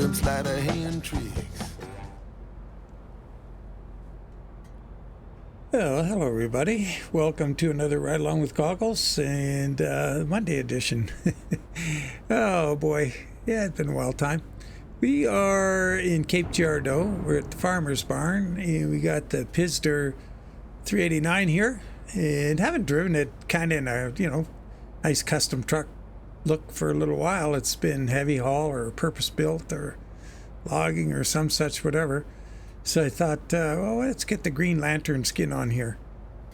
some sleight of hand tricks. Well, hello everybody. Welcome to another Ride Along with Goggles and Monday edition. Oh boy, yeah, it's been a wild time. We are in Cape Girardeau. We're at the farmer's barn and we got the Pizzster 389 here and haven't driven it kind of in a, nice custom truck look for a little while. It's been heavy haul or purpose built or logging or some such whatever. So I thought, well, let's get the Green Lantern skin on here.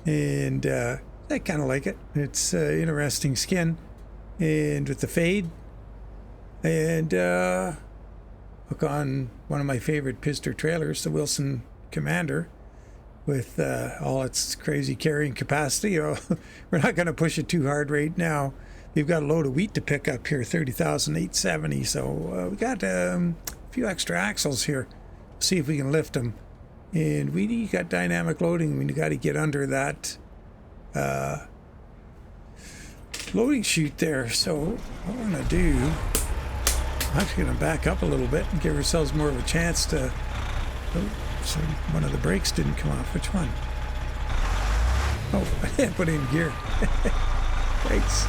And I kind of like it. It's interesting skin. And with the fade. And hook on one of my favorite Pizzster trailers, the Wilson Commander, with all its crazy carrying capacity. We're not going to push it too hard right now. We've got a load of wheat to pick up here, 30,870. So we got a few extra axles here. See if we can lift them. And we got dynamic loading. We got to get under that loading chute there. So what we're going to do, I'm actually going to back up a little bit and give ourselves more of a chance to... Oh, so one of the brakes didn't come off. Which one? Oh, I didn't put it in gear. Thanks.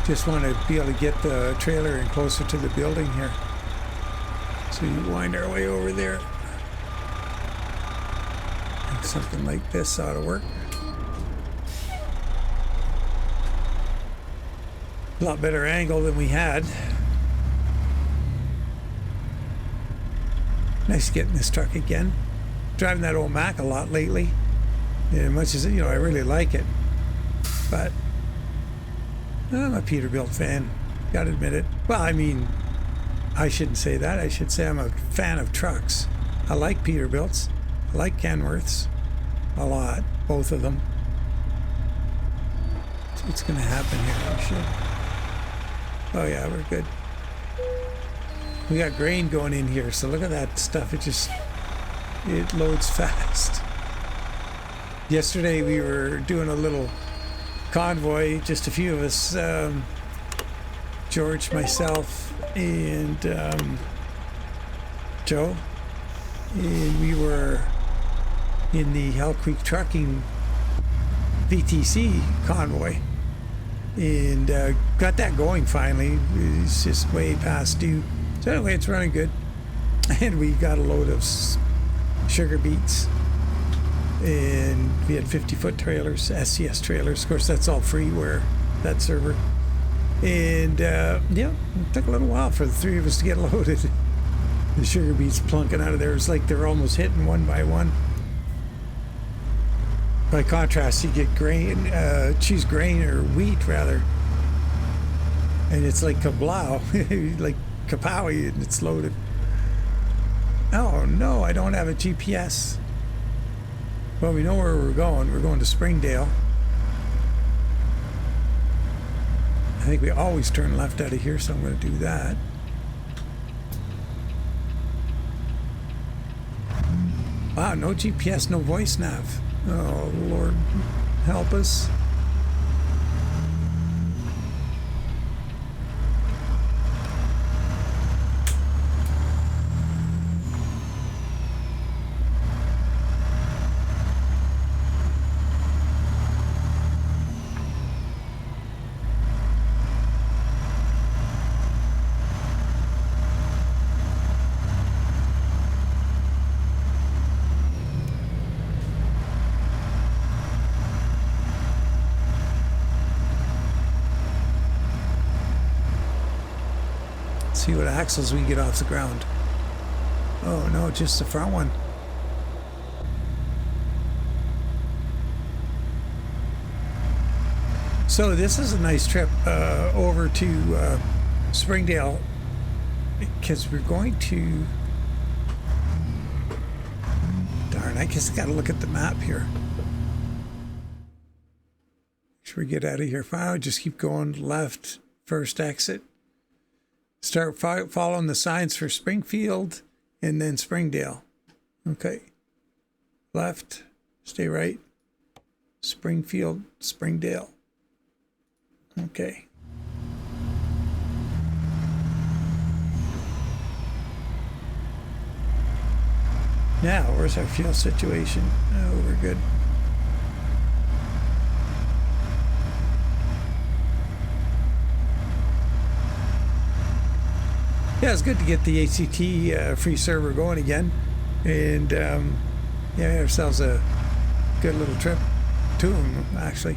Just want to be able to get the trailer in closer to the building here. So you wind our way over there. I think something like this ought to work. A lot better angle than we had. Nice getting this truck again. Driving that old Mac a lot lately. As much as, I really like it. But I'm a Peterbilt fan, gotta admit it. Well, I mean, I shouldn't say that. I should say I'm a fan of trucks. I like Peterbilts. I like Kenworths a lot, both of them. So what's gonna happen here? We should. Oh yeah, we're good. We got grain going in here, so look at that stuff. It loads fast. Yesterday we were doing a little convoy, just a few of us, George, myself, and Joe, and we were in the Hell Creek Trucking VTC convoy, and got that going finally. It's just way past due. So anyway, it's running good, and we got a load of sugar beets. And we had 50-foot trailers, SCS trailers. Of course, that's all freeware, that server. And it took a little while for the three of us to get loaded. The sugar beets plunking out of there. It's like they're almost hitting one by one. By contrast, you get grain, choose grain or wheat rather, and it's like kablow, like kapowie, and it's loaded. Oh no, I don't have a GPS. Well, we know where we're going. We're going to Springdale. I think we always turn left out of here, so I'm going to do that. Wow, no GPS, no voice nav. Oh, Lord, help us. See what axles we get off the ground. Oh no, just the front one. So this is a nice trip over to Springdale, because we're going to... Darn, I guess I gotta look at the map here. Should we get out of here? Fine, just keep going left, first exit. Start following the signs for Springfield and then Springdale. Okay. Left, stay right. Springfield, Springdale. Okay. Now, where's our fuel situation? Oh, we're good. Yeah, it's good to get the ACT free server going again. And yeah, we had ourselves a good little trip to them, actually.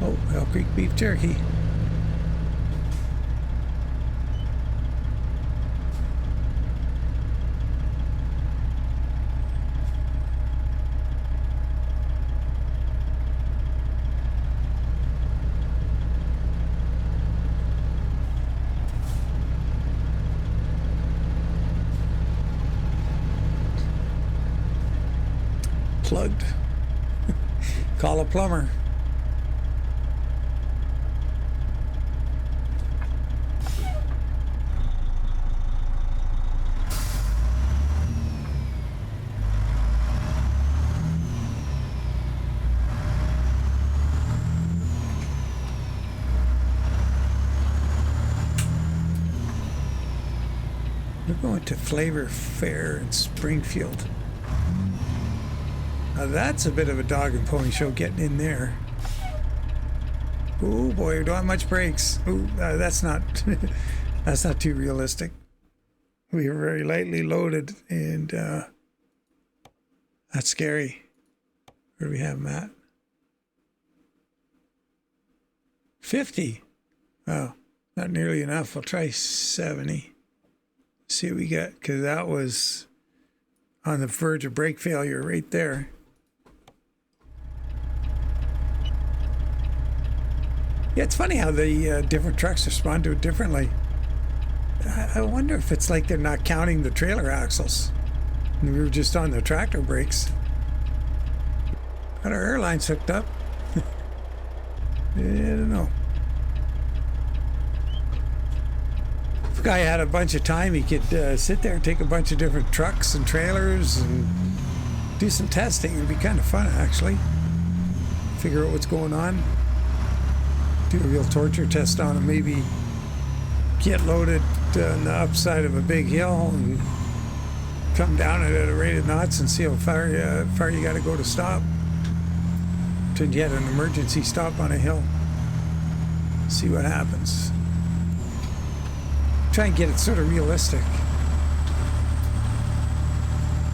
Oh, Elk Creek beef jerky. Plugged. Call a plumber. We're going to Flavor Fair in Springfield. Now that's a bit of a dog and pony show getting in there. Oh boy, we don't have much brakes. Oh, that's not that's not too realistic. We are very lightly loaded, and that's scary. Where do we have them at? 50. Oh, not nearly enough. I'll try 70. See what we get, because that was on the verge of brake failure right there. Yeah, it's funny how the different trucks respond to it differently. I wonder if it's like they're not counting the trailer axles. And we were just on the tractor brakes. Got our airlines hooked up. I don't know. If a guy had a bunch of time, he could sit there and take a bunch of different trucks and trailers and do some testing. It'd be kind of fun, actually. Figure out what's going on. Do a real torture test on them. Maybe get loaded on the upside of a big hill and come down it at a rate of knots and see how far you got to go to stop. Till you had an emergency stop on a hill. See what happens. Try and get it sort of realistic.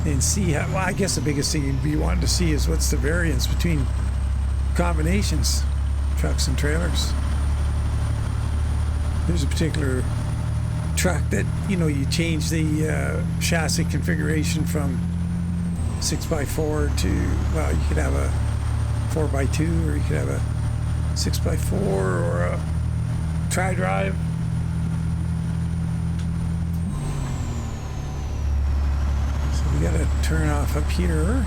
And see how, well, I guess the biggest thing you'd be wanting to see is what's the variance between combinations, trucks and trailers. There's a particular truck that, you know, you change the chassis configuration from 6x4 to, well, you could have a 4x2, or you could have a 6x4 or a tri-drive. So we gotta turn off up here.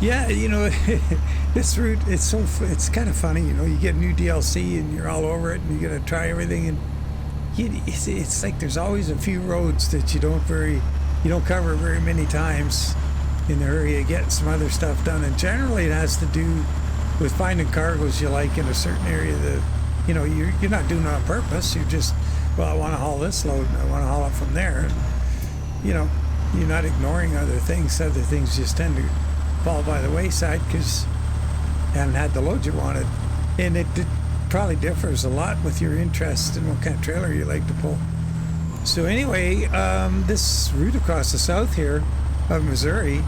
Yeah, you know, this route, it's kind of funny, you know, you get new DLC and you're all over it and you gotta try everything, and it's like there's always a few roads that you don't cover very many times in the hurry of getting some other stuff done, and generally it has to do with finding cargoes you like in a certain area that, you know, you're not doing it on purpose. You're just, well, I want to haul this load and I want to haul it from there, and, you know, you're not ignoring other things. Other things just tend to fall by the wayside because you haven't had the load you wanted. And it probably differs a lot with your interest in what kind of trailer you like to pull. So anyway, this route across the south here of Missouri,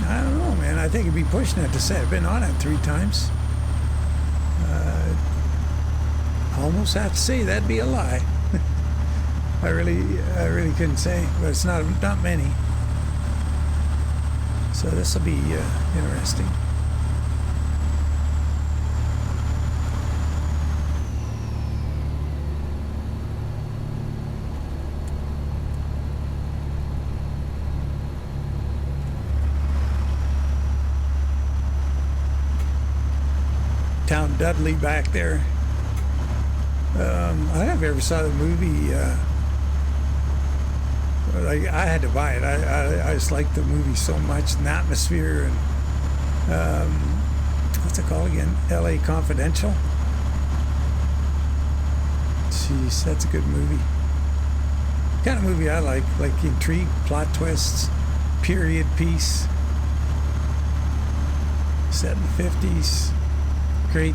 I don't know, man. I think it'd be pushing it to say I've been on it 3 times. I almost have to say that'd be a lie. I really couldn't say, but it's not many. So this will be interesting. Town Dudley back there. I never ever saw the movie. I had to buy it. I just liked the movie so much, and the atmosphere, and what's it called again? L.A. Confidential. Jeez, that's a good movie. Kind of movie I like intrigue, plot twists, period piece, set in the 50s. Great,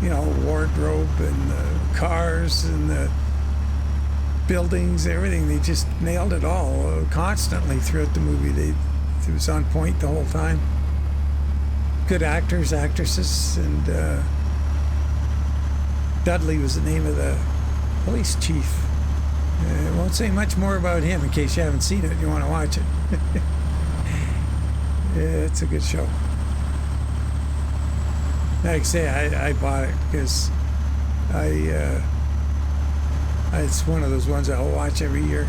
wardrobe and the cars and the buildings, everything. They just nailed it all constantly throughout the movie. It was on point the whole time. Good actors, actresses, and Dudley was the name of the police chief. I won't say much more about him in case you haven't seen it and you want to watch it. Yeah, it's a good show. Like I say, I bought it because it's one of those ones I'll watch every year.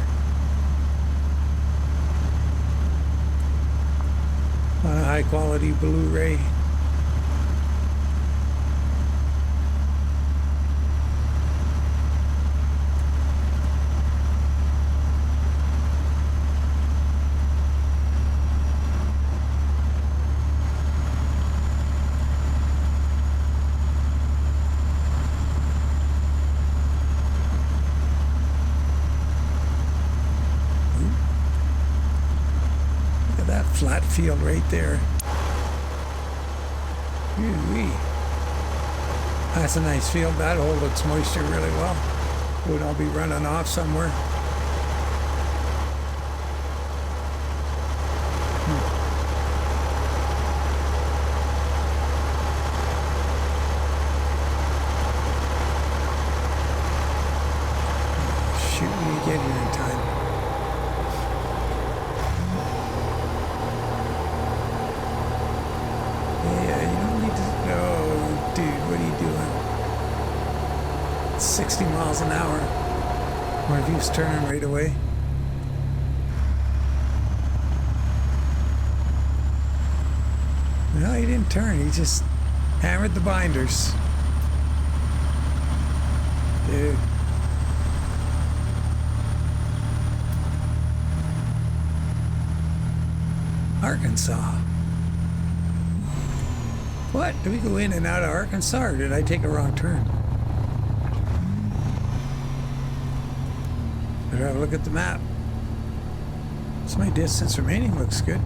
On a high quality Blu-ray. Flat field right there. Ooh-wee. That's a nice field. That'll hold its moisture really well. Would all be running off somewhere. Shoot, we get here in time. Dude, what are you doing? 60 miles an hour. Or if he's turning right away. No, he didn't turn. He just hammered the binders. Dude. Arkansas. What? Did we go in and out of Arkansas, or did I take a wrong turn? Better have a look at the map. So my distance remaining looks good.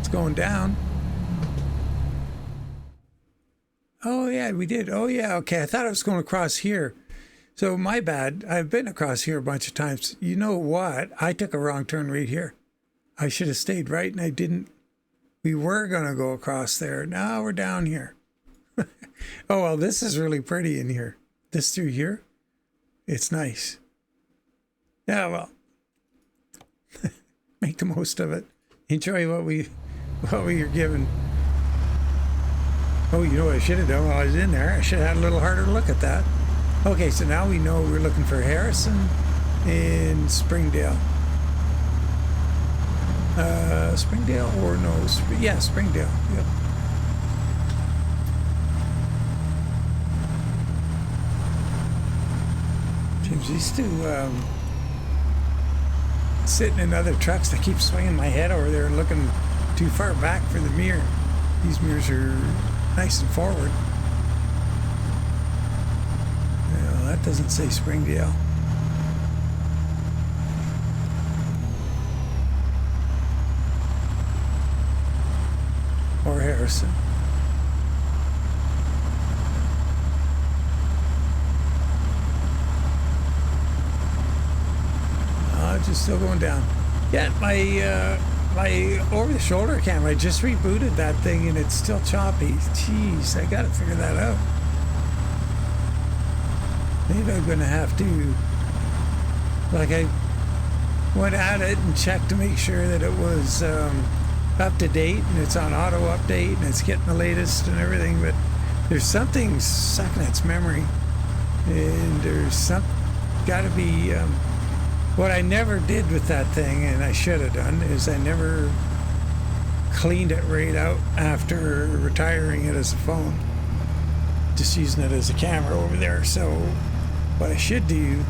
It's going down. Oh yeah, we did. Oh yeah, okay. I thought I was going across here. So my bad. I've been across here a bunch of times. You know what? I took a wrong turn right here. I should have stayed right, and I didn't. We were going to go across there. Now we're down here. Oh, well, this is really pretty in here. This through here, it's nice. Yeah, well, make the most of it. Enjoy what we are given. Oh, you know what I should have done while I was in there? I should have had a little harder look at that. Okay, so now we know we're looking for Harrison in Springdale. Springdale or no? Yeah, Springdale. Yep. James used to sitting in other trucks. I keep swinging my head over there and looking too far back for the mirror. These mirrors are nice and forward. Well, that doesn't say Springdale. Or Harrison. Just still going down. Yeah, my over-the-shoulder camera, I just rebooted that thing and it's still choppy. Jeez, I gotta figure that out. maybe I'm going to have to, like, I went at it and checked to make sure that it was up to date and it's on auto update and it's getting the latest and everything, but there's something sucking its memory, and there's got to be what I never did with that thing, and I should have done, is I never cleaned it right out after retiring it as a phone, just using it as a camera over there. So what I should do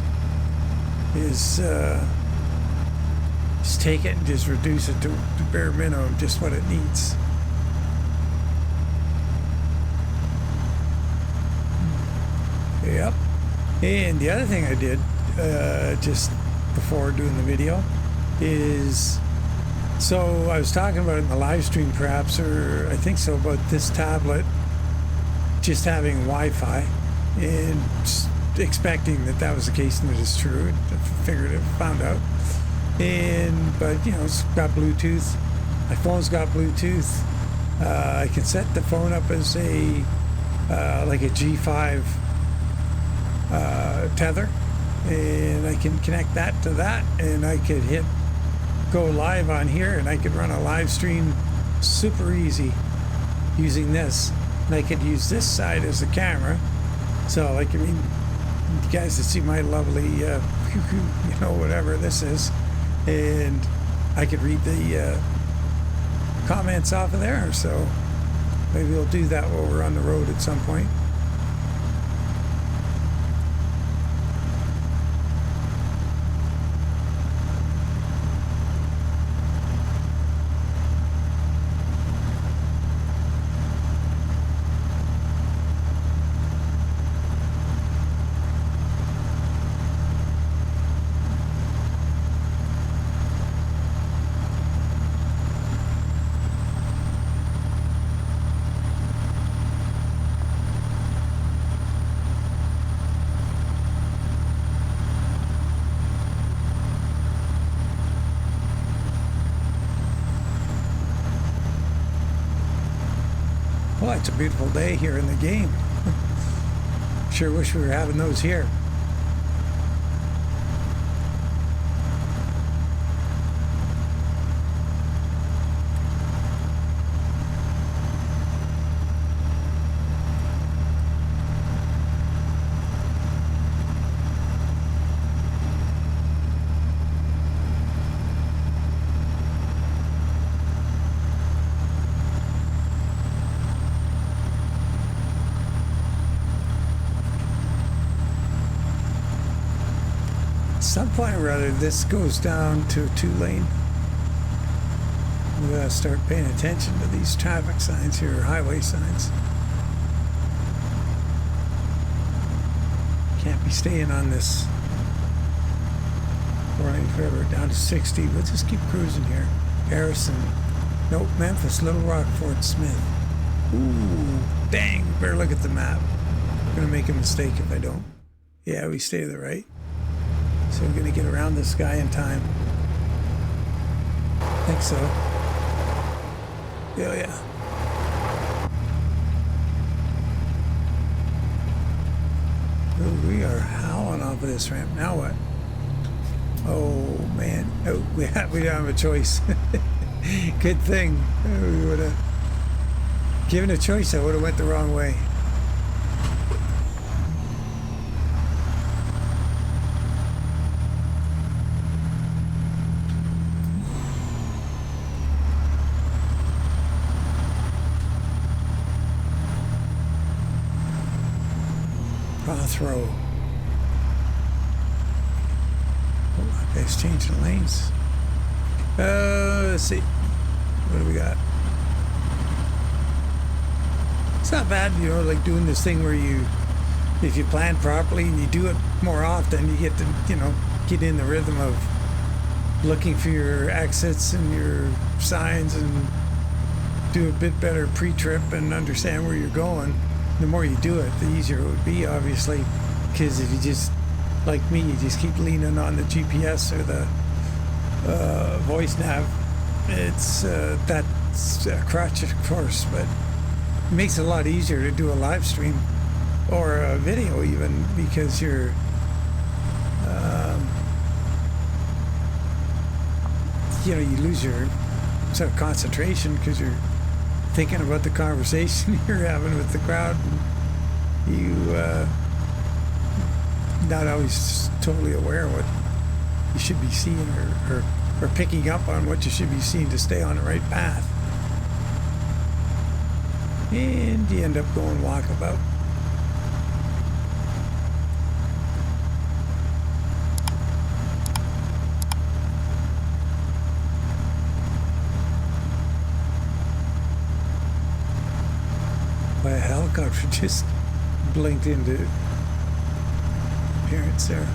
is just take it and just reduce it to bare minimum, just what it needs. Yep. And the other thing I did just before doing the video is, so I was talking about it in the live stream perhaps, or I think so, about this tablet just having Wi-Fi, and just expecting that that was the case, and it is true. I figured it, found out. But you know, it's got Bluetooth. My phone's got Bluetooth. I can set the phone up as a like a G5 tether, and I can connect that to that, and I could hit go live on here, and I could run a live stream super easy using this, and I could use this side as a camera. So, like, I mean, you guys that see my lovely you know, whatever this is, and I could read the comments off of there. So maybe we'll do that while we're on the road at some point. Well, it's a beautiful day here in the game. Sure wish we were having those here. At some point or other, this goes down to a 2-lane. We gotta start paying attention to these traffic signs here, highway signs. Can't be staying on this 490 forever, down to 60. We'll just keep cruising here. Harrison, nope, Memphis, Little Rock, Fort Smith. Ooh, dang, better look at the map. I'm gonna make a mistake if I don't. Yeah, we stay to the right. So we're gonna get around this guy in time. I think so. Yeah. Ooh, we are howling off of this ramp. Now what? Oh man, oh, we don't have a choice. Good thing. We would have given a choice. I would have went the wrong way. Throw. Oh, that guy's changing lanes. Let's see. What do we got? It's not bad, you know, like doing this thing where you, if you plan properly and you do it more often, you get to, you know, get in the rhythm of looking for your exits and your signs and do a bit better pre-trip and understand where you're going. The more you do it, the easier it would be, obviously, because if you just, like me, you just keep leaning on the GPS or the voice nav, it's that's a crutch, of course, but it makes it a lot easier to do a live stream or a video even, because you're you know, you lose your sort of concentration because you're thinking about the conversation you're having with the crowd, and you not always totally aware of what you should be seeing, or picking up on what you should be seeing to stay on the right path. And you end up going walkabout. Why a helicopter just blinked into appearance there.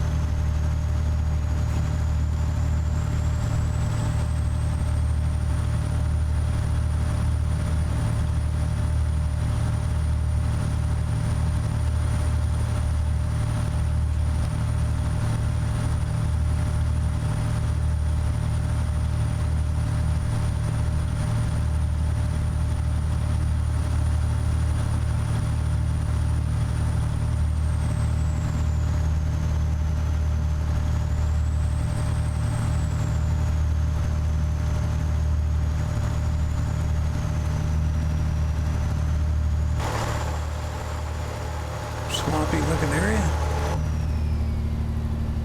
Swampy looking area.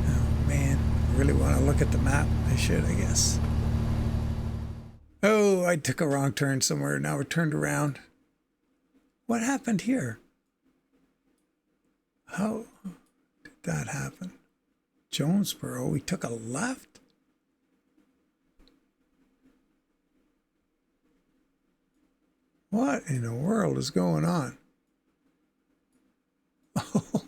Oh man, I really want to look at the map. I should, I guess. Oh, I took a wrong turn somewhere. Now we're turned around. What happened here? How did that happen? Jonesboro, we took a left? What in the world is going on? Oh,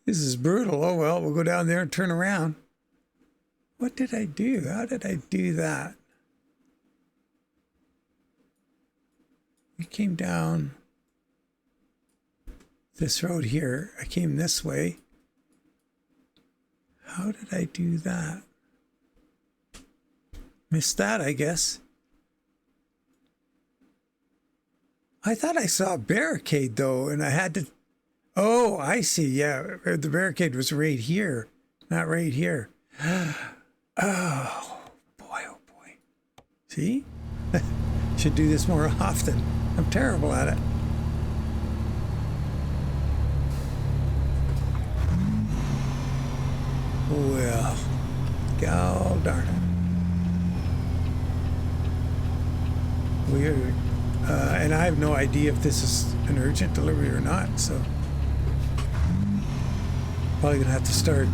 this is brutal. Oh well, we'll go down there and turn around. What did I do? How did I do that? We came down this road here. I came this way. How did I do that? Missed that, I guess. I thought I saw a barricade though, and I had to... Oh, I see. Yeah, the barricade was right here, not right here. Oh, boy, oh, boy. See? Should do this more often. I'm terrible at it. Well, god darn it. Weird. And I have no idea if this is an urgent delivery or not, so... Probably gonna have to start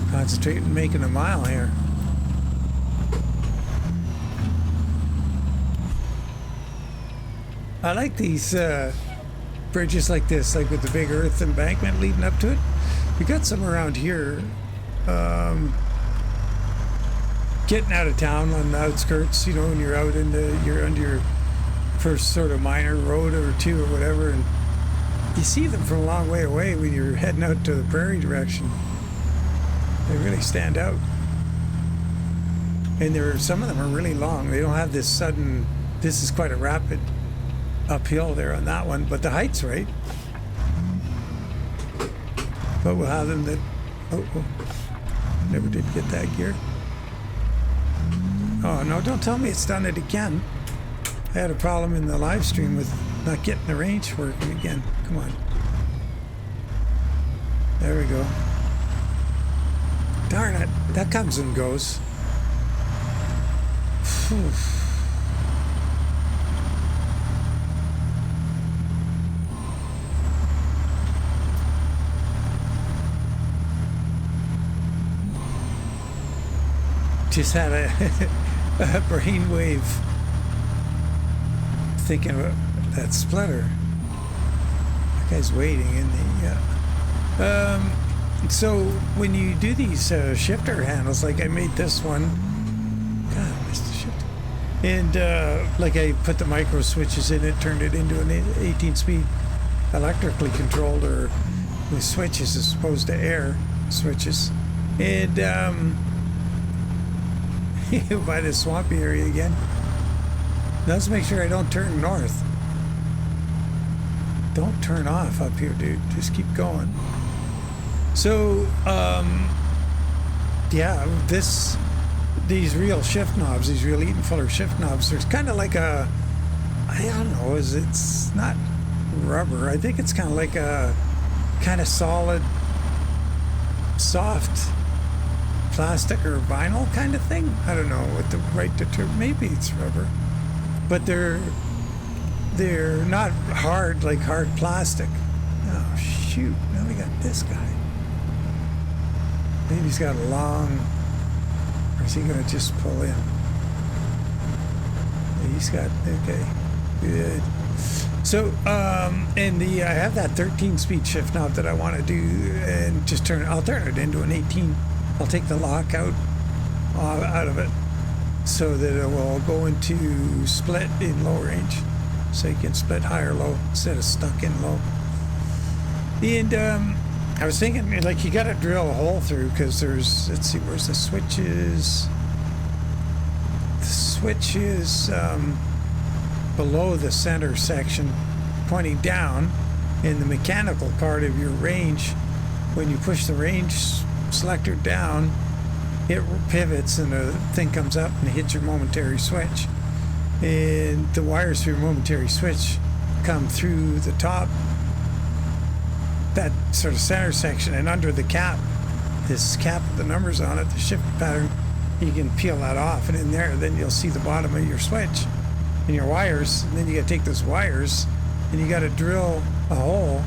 concentrating making a mile here. I like these bridges like this, like with the big earth embankment leading up to it. We got some around here. Getting out of town on the outskirts, you know, when you're out in the, you're under your first sort of minor road or two or whatever, and you see them from a long way away when you're heading out to the prairie direction. They really stand out. And some of them are really long. They don't have this sudden, this is quite a rapid uphill there on that one, but the height's right. But we'll have them that, oh, never did get that gear. Oh no, don't tell me it's done it again. I had a problem in the live stream with not getting the range working again. Come on. There we go. Darn it. That comes and goes. Whew. Just had a brainwave thinking about that splitter. That guy's waiting in the so when you do these shifter handles, like I made this one, God, I missed the shift, and like I put the micro switches in it, turned it into an 18-speed electrically controlled, or with switches as opposed to air switches, and by this swampy area again. Let's make sure I don't turn north. Don't turn off up here, dude. Just keep going. So, yeah, these real shift knobs, these real Eaton Fuller shift knobs, there's kind of like a, I don't know, it's not rubber. I think it's kind of like a kind of solid, soft plastic or vinyl kind of thing. I don't know what the right term. Maybe it's rubber, but they're not hard like hard plastic. Oh shoot! Now we got this guy. Maybe he's got a long. Or is he gonna just pull in? He's got okay. Good. So, and I have that 13-speed shift knob that I want to do, and just I'll turn it into an 18. I'll take the lock out of it, so that it will go into split in low range, so you can split high or low instead of stuck in low. And I was thinking, like, you got to drill a hole through, because there's, let's see, where's the switches? The switch is below the center section, pointing down in the mechanical part of your range. When you push the range selector down, it pivots and the thing comes up and hits your momentary switch. And the wires for your momentary switch come through the top, that sort of center section, and under the cap, this cap with the numbers on it, the shift pattern, you can peel that off, and in there then you'll see the bottom of your switch and your wires. And then you got to take those wires and you got to drill a hole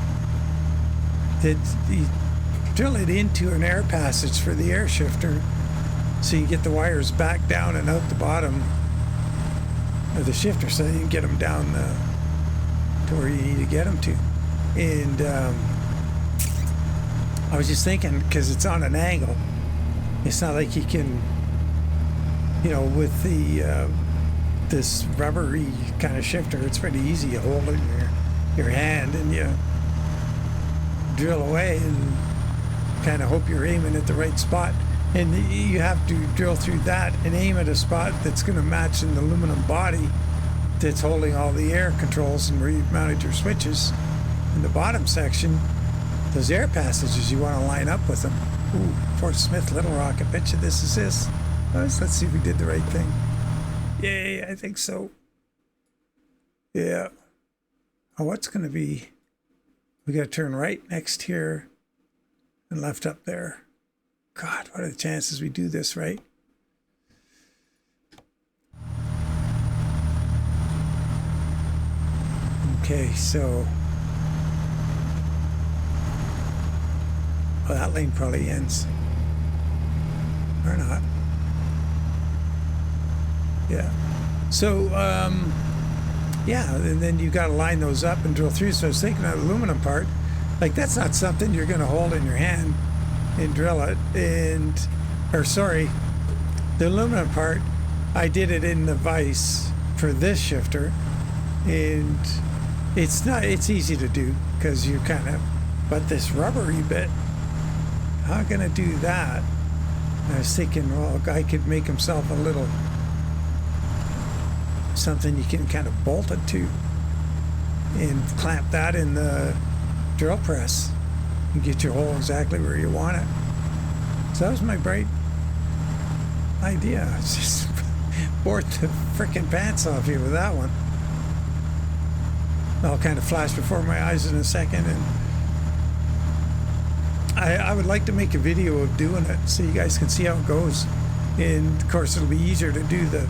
that you drill it into an air passage for the air shifter, so you get the wires back down and out the bottom of the shifter, so you can get them down to where you need to get them to. And I was just thinking, because it's on an angle, it's not like you can, you know, with the this rubbery kind of shifter, it's pretty easy. You hold it in your hand and you drill away and kind of hope you're aiming at the right spot. And you have to drill through that and aim at a spot that's going to match an aluminum body that's holding all the air controls and where you've mounted your switches. In the bottom section, those air passages, you want to line up with them. Ooh, Fort Smith, Little Rock, I bet you this is this. Let's see if we did the right thing. Yay, I think so. Yeah. Oh, what's going to be? We got to turn right next here and left up there. God, what are the chances we do this right? Okay, so well, that lane probably ends. Or not. Yeah. So, yeah, and then you got to line those up and drill through. So I was thinking that aluminum part, like that's not something you're going to hold in your hand and drill it. And, or sorry, the aluminum part, I did it in the vise for this shifter. And it's easy to do because you kind of, but this rubbery bit, how am I going to do that? And I was thinking, well, a guy could make himself a little something you can kind of bolt it to and clamp that in the drill press and get your hole exactly where you want it. So that was my bright idea. I just bored the frickin' pants off you with that one. I'll kind of flash before my eyes in a second, and I would like to make a video of doing it so you guys can see how it goes. And of course it'll be easier to do the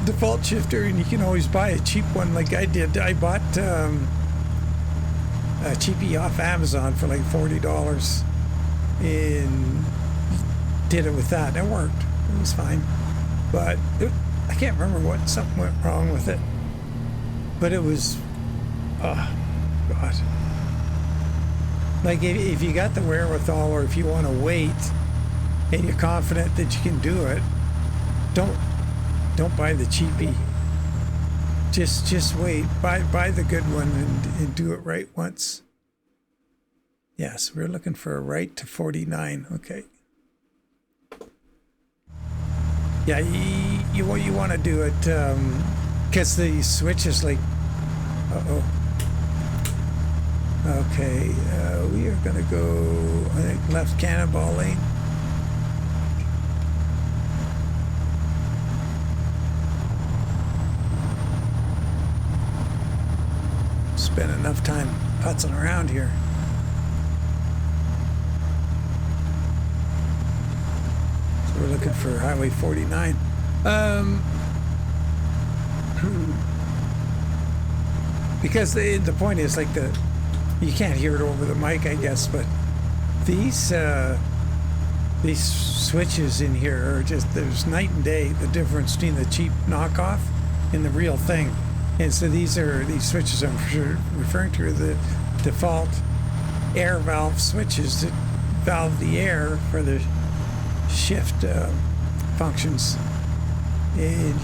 default shifter, and you can always buy a cheap one like I did. I bought a cheapie off Amazon for like $40 and did it with that. It worked. It was fine. But I can't remember what, something went wrong with it. But it was, oh, God. Like if you got the wherewithal, or if you want to wait and you're confident that you can do it, don't buy the cheapie. Just wait. Buy the good one and do it right once. Yes, we're looking for a right to 49. Okay. Yeah, you want to do it because the switch is like, uh-oh. Okay, we are gonna go, I think, left cannonball lane. Spent enough time putzing around here. So we're looking for Highway 49. Because the point is, like, you can't hear it over the mic, I guess, but these switches in here are just, there's night and day, the difference between the cheap knockoff and the real thing. And so these switches I'm referring to are the default air valve switches that valve the air for the shift functions. And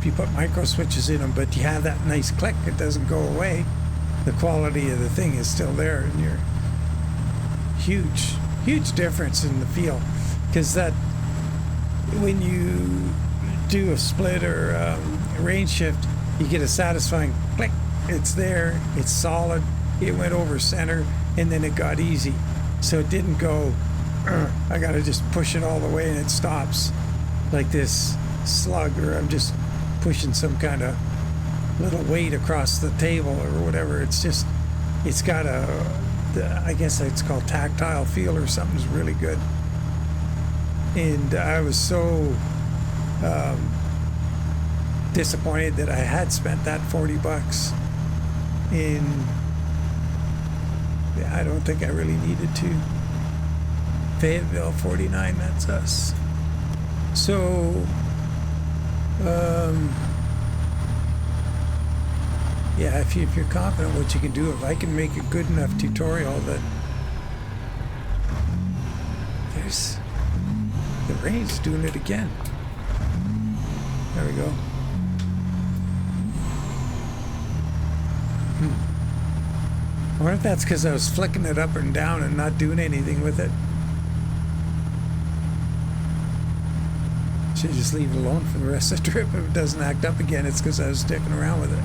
you put micro switches in them, but you have that nice click. It doesn't go away. The quality of the thing is still there, and you're huge difference in the feel. Because that, when you do a split or a range shift, you get a satisfying click. It's there, it's solid, it went over center, and then it got easy. So it didn't go, I gotta just push it all the way and it stops like this slug, or I'm just pushing some kind of little weight across the table or whatever. It's got I guess it's called tactile feel or something. Is really good. And I was so disappointed that I had spent that $40 in. I don't think I really needed to. Fayetteville 49, that's us. So yeah, if you're confident what you can do, if I can make a good enough tutorial that there's the rain's doing it again. There we go. I wonder if that's because I was flicking it up and down and not doing anything with it. Should just leave it alone for the rest of the trip. If it doesn't act up again, it's because I was sticking around with it.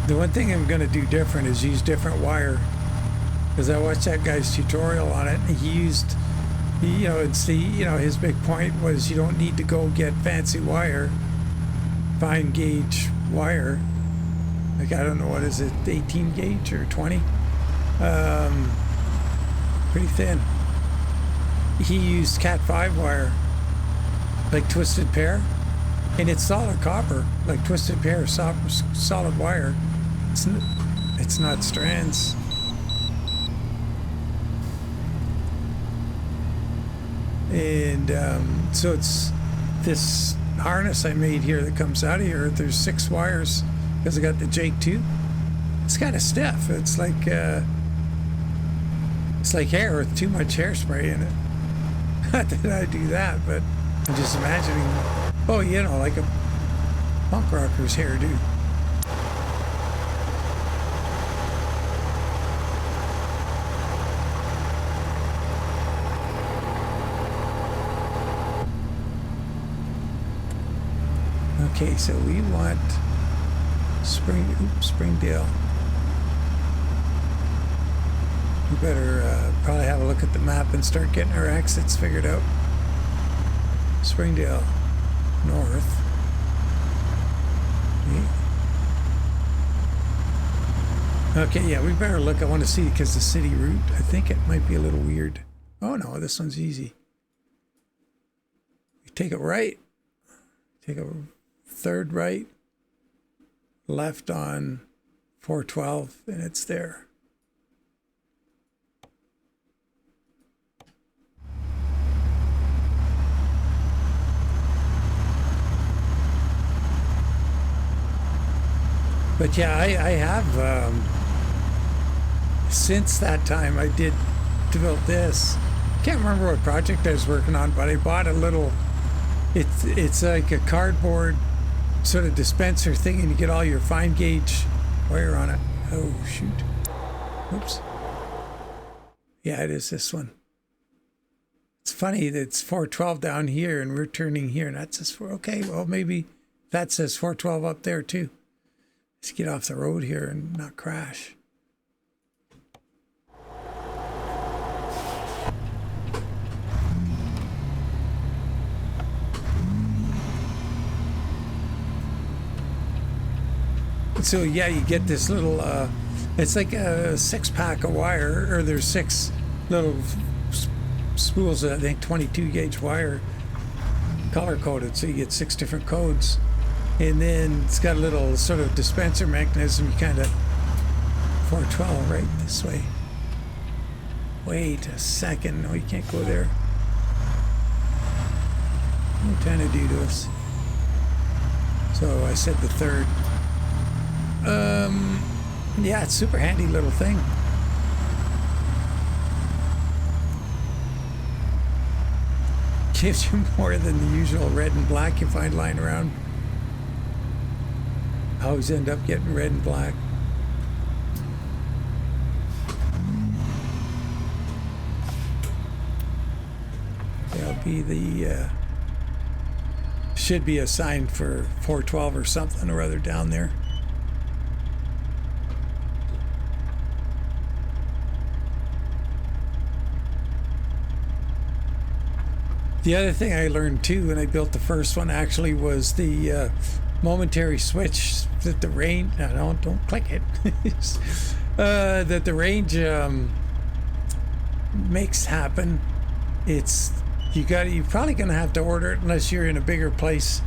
The one thing I'm going to do different is use different wire, because I watched that guy's tutorial on it, and he used, his big point was you don't need to go get fancy wire, fine gauge wire. Like, I don't know, what is it, 18 gauge or 20? Pretty thin. He used Cat 5 wire, like twisted pair, and it's solid copper, like twisted pair, solid wire. It's not strands. And so it's this harness I made here that comes out of here. There's 6 wires because I got the Jake 2. It's kind of stiff. It's like hair with too much hairspray in it. Not that I do that, but I'm just imagining, like a punk rocker's hairdo. Okay, so we want Springdale. We better probably have a look at the map and start getting our exits figured out. Springdale north. Okay, yeah, we better look. I want to see, because the city route, I think it might be a little weird. Oh no, this one's easy. You take it right. Take a third right, left on 412, and it's there. But yeah, I have, since that time I did develop this. Can't remember what project I was working on, but I bought a little, it's like a cardboard sort of dispenser thing, and you get all your fine gauge wire on it. Oh shoot. Oops. Yeah, it is this one. It's funny that it's 412 down here and we're turning here, and that says okay, well, maybe that says 412 up there too. Let's get off the road here and not crash. So yeah, you get this little, it's like a 6-pack of wire, or there's 6 little spools of, I think, 22 gauge wire, color coded. So you get 6 different codes. And then it's got a little sort of dispenser mechanism. You kind of, 412 right this way. Wait a second. No, you can't go there. What are you trying to do to us? So I said the 3rd. Yeah, it's super handy little thing. Gives you more than the usual red and black you find lying around. I always end up getting red and black. There'll be the should be a sign for 412 or something or other down there. The other thing I learned too when I built the first one actually was the momentary switch that the range, no, don't click it, that the range makes happen. You're probably going to have to order it unless you're in a bigger place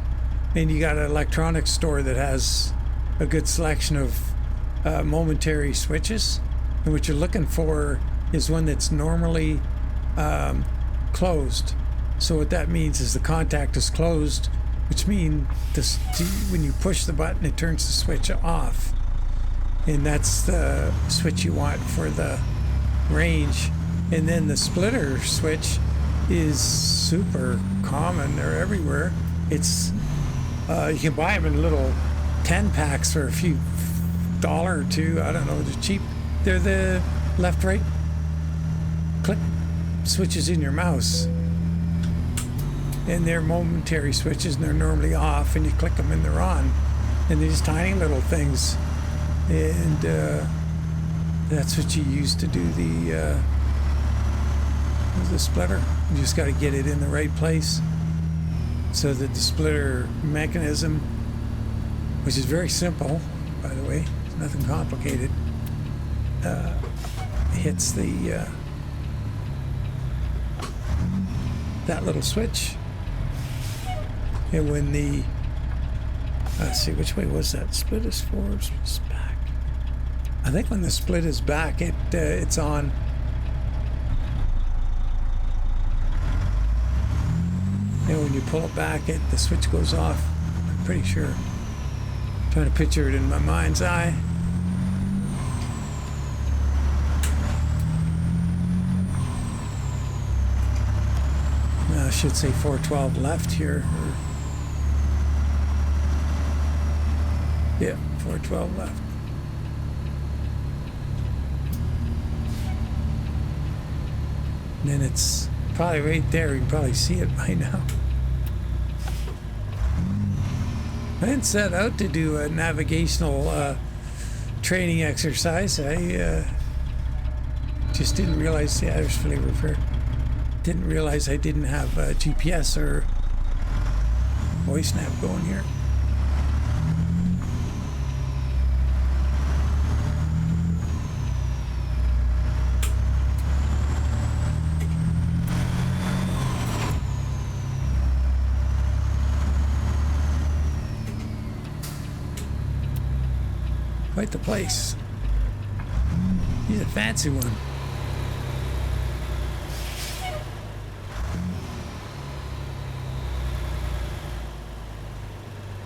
and you got an electronics store that has a good selection of momentary switches. And what you're looking for is one that's normally closed. So what that means is the contact is closed, which means when you push the button, it turns the switch off. And that's the switch you want for the range. And then the splitter switch is super common. They're everywhere. It's you can buy them in little 10 packs for a few $1 or $2. I don't know. They're cheap. They're the left-right click switches in your mouse. And they're momentary switches, and they're normally off, and you click them and they're on. And these tiny little things, and that's what you use to do the splitter. You just got to get it in the right place so that the splitter mechanism, which is very simple, by the way, it's nothing complicated, hits the that little switch. And when the, let's see, which way was that? Split is forward, split is back. I think when the split is back, it's on. And when you pull it back, the switch goes off. I'm pretty sure. I'm trying to picture it in my mind's eye. I should say 412 left here. Yeah, 412 left. And then it's probably right there. You can probably see it by now. I didn't set out to do a navigational training exercise. I just didn't realize, yeah, there's flavor for it. Didn't realize I didn't have GPS or voice nav going here. Quite the place. He's a fancy one.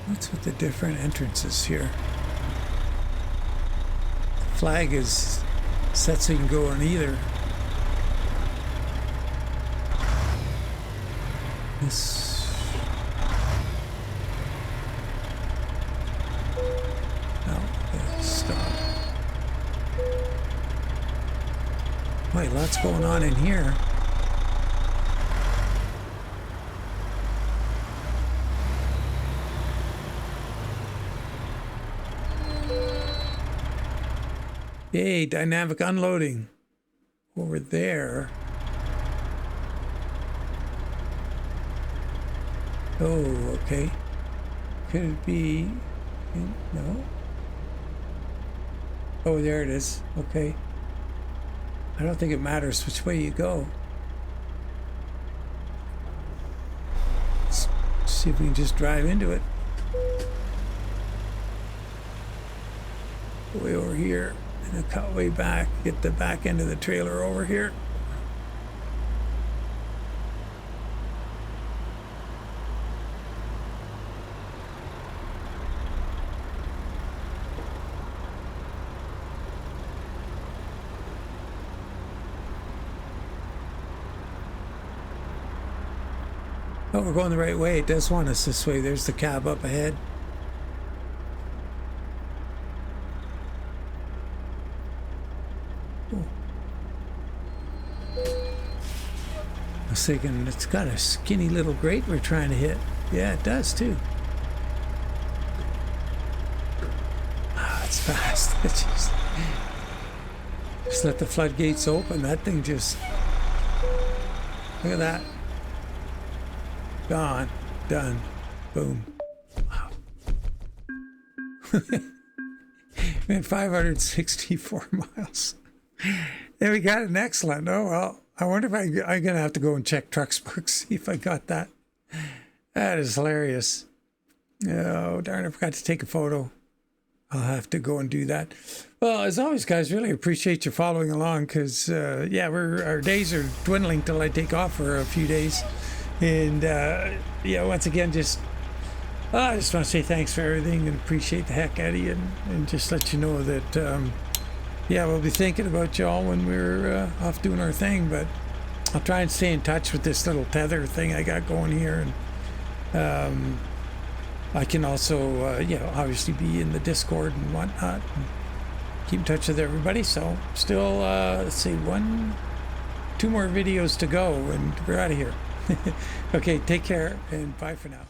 What's with the different entrances here? The flag is set so you can go on either. This. Wait, lots going on in here. Hey, dynamic unloading over there. Oh, okay. Could it be? No. Oh, there it is. Okay. I don't think it matters which way you go. Let's see if we can just drive into it. Way over here. And a cut way back. Get the back end of the trailer over here. Oh, we're going the right way. It does want us this way. There's the cab up ahead. Oh. I was thinking it's got a skinny little grate we're trying to hit. Yeah, it does too. Ah, it's fast. Just let the floodgates open. That thing just... Look at that. Gone. Done. Boom. Wow. Man, 564 miles. And we got an excellent. Oh, well, I wonder if I'm going to have to go and check Trucksburg, see if I got that. That is hilarious. Oh, darn, I forgot to take a photo. I'll have to go and do that. Well, as always, guys, really appreciate you following along because, yeah, our days are dwindling till I take off for a few days. And yeah, once again, I just want to say thanks for everything and appreciate the heck out of you and just let you know that, yeah, we'll be thinking about y'all when we're off doing our thing. But I'll try and stay in touch with this little tether thing I got going here. And I can also, you know, obviously be in the Discord and whatnot and keep in touch with everybody. So still, let's see, 2 more videos to go and we're out of here. Okay, take care and bye for now.